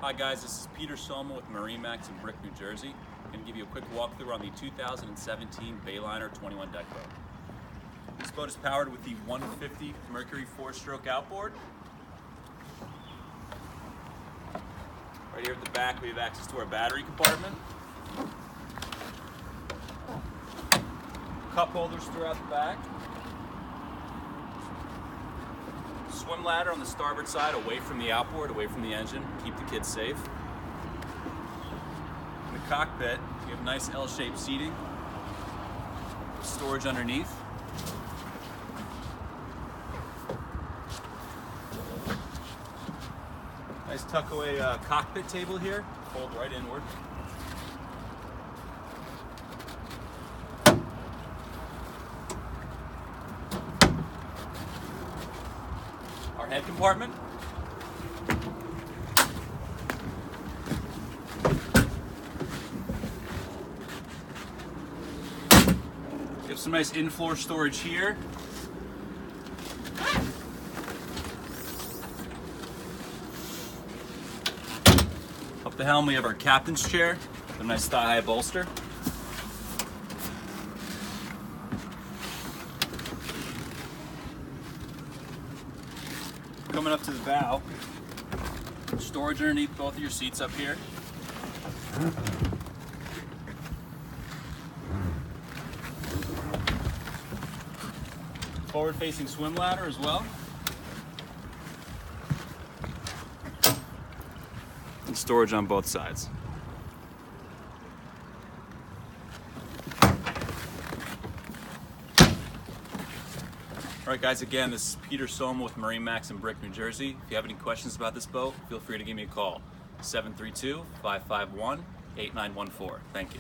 Hi guys, this is Peter Soma with MarineMax Brick, New Jersey. I'm going to give you a quick walkthrough on the 2017 Bayliner 21 deck boat. This boat is powered with the 150 Mercury 4-stroke outboard. Right here at the back we have access to our battery compartment. Cup holders throughout the back. Swim ladder on the starboard side, away from the outboard, away from the engine, keep the kids safe. In the cockpit, you have nice L-shaped seating, storage underneath. Nice tuck away cockpit table here, fold right inward. Our head compartment. We have some nice in-floor storage here. Up the helm we have our captain's chair, a nice thigh-high bolster. Coming up to the bow, storage underneath both of your seats up here. Forward-facing swim ladder as well. And storage on both sides. Alright guys, again, this is Peter Soma with MarineMax Brick, New Jersey. If you have any questions about this boat, feel free to give me a call. 732-551-8914. Thank you.